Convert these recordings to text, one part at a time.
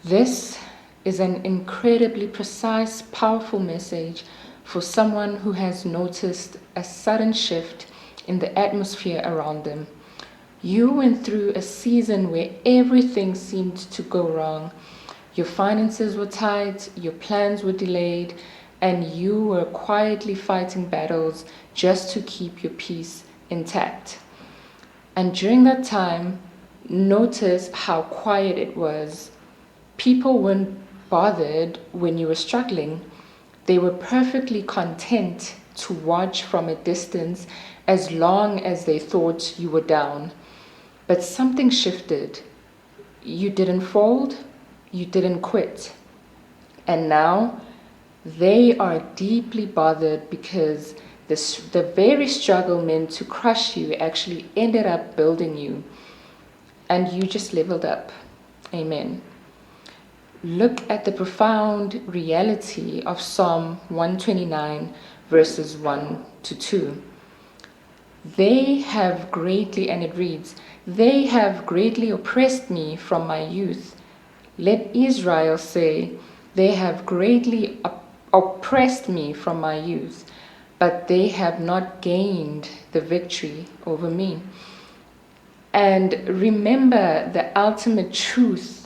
This is an incredibly precise, powerful message for someone who has noticed a sudden shift in the atmosphere around them. You went through a season where everything seemed to go wrong. Your finances were tight, your plans were delayed, and you were quietly fighting battles just to keep your peace intact. And during that time, notice how quiet it was. People weren't bothered when you were struggling. They were perfectly content to watch from a distance as long as they thought you were down. But something shifted. You didn't fold, you didn't quit. And now they are deeply bothered because the very struggle meant to crush you actually ended up building you. And you just leveled up. Amen. Look at the profound reality of Psalm 129, verses 1 to 2. They have greatly, and it reads, they have greatly oppressed me from my youth. Let Israel say, they have greatly oppressed me from my youth, but they have not gained the victory over me. And remember the ultimate truth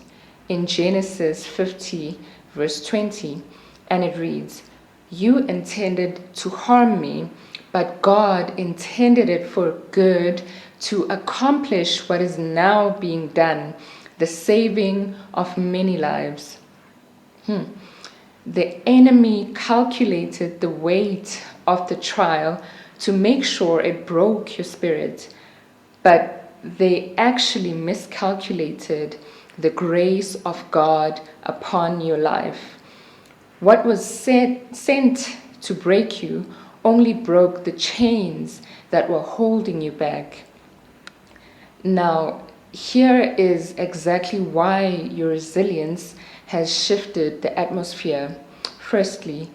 in Genesis 50, verse 20, and it reads, you intended to harm me, but God intended it for good to accomplish what is now being done, the saving of many lives. The enemy calculated the weight of the trial to make sure it broke your spirit, but they actually miscalculated the grace of God upon your life. What was sent to break you only broke the chains that were holding you back. Now, here is exactly why your resilience has shifted the atmosphere. Firstly,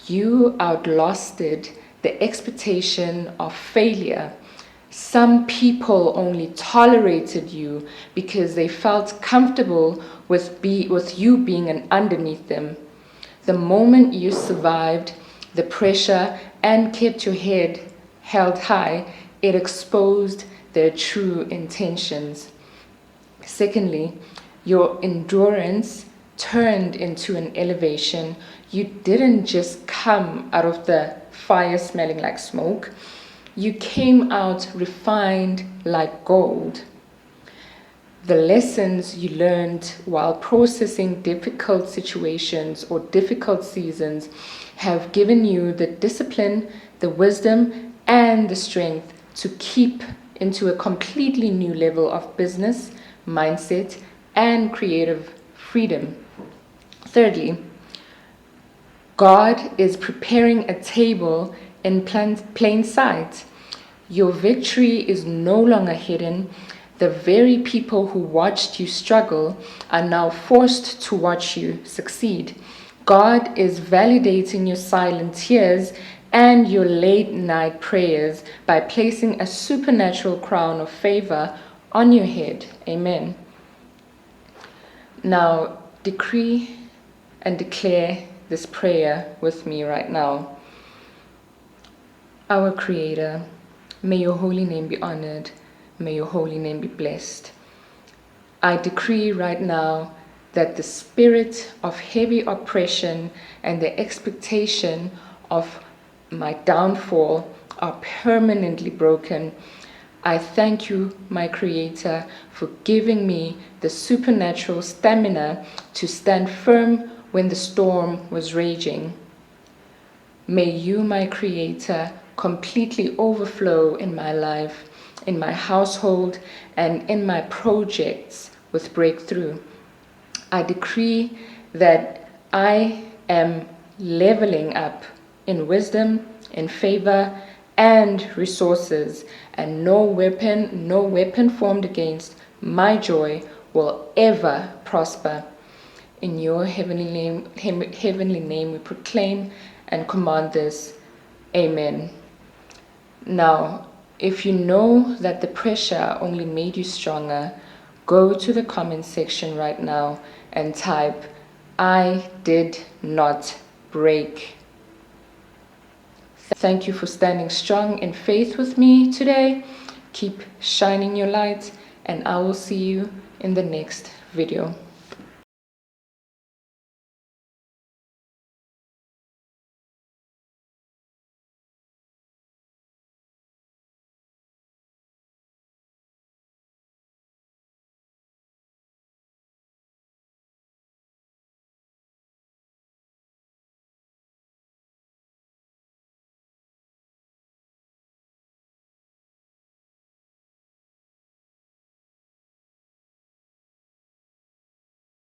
you outlasted the expectation of failure. Some people only tolerated you because they felt comfortable with you being underneath them. The moment you survived the pressure and kept your head held high, it exposed their true intentions. Secondly, your endurance turned into an elevation. You didn't just come out of the fire smelling like smoke. You came out refined like gold. The lessons you learned while processing difficult situations or difficult seasons have given you the discipline, the wisdom, and the strength to keep into a completely new level of business, mindset, and creative freedom. Thirdly, God is preparing a table in plain sight. Your victory is no longer hidden. The very people who watched you struggle are now forced to watch you succeed. God is validating your silent tears and your late night prayers by placing a supernatural crown of favor on your head. Amen. Now, decree and declare this prayer with me right now. Our Creator, may your holy name be honored. May your holy name be blessed. I decree right now that the spirit of heavy oppression and the expectation of my downfall are permanently broken. I thank you, my Creator, for giving me the supernatural stamina to stand firm when the storm was raging. May you, my Creator, completely overflow in my life, in my household, and in my projects with breakthrough. I decree that I am leveling up in wisdom, in favor, and resources, and no weapon formed against my joy will ever prosper. In your heavenly name we proclaim and command this. Amen. Now, if you know that the pressure only made you stronger, go to the comment section right now and type, "I did not break." Thank you for standing strong in faith with me today. Keep shining your light, and I will see you in the next video.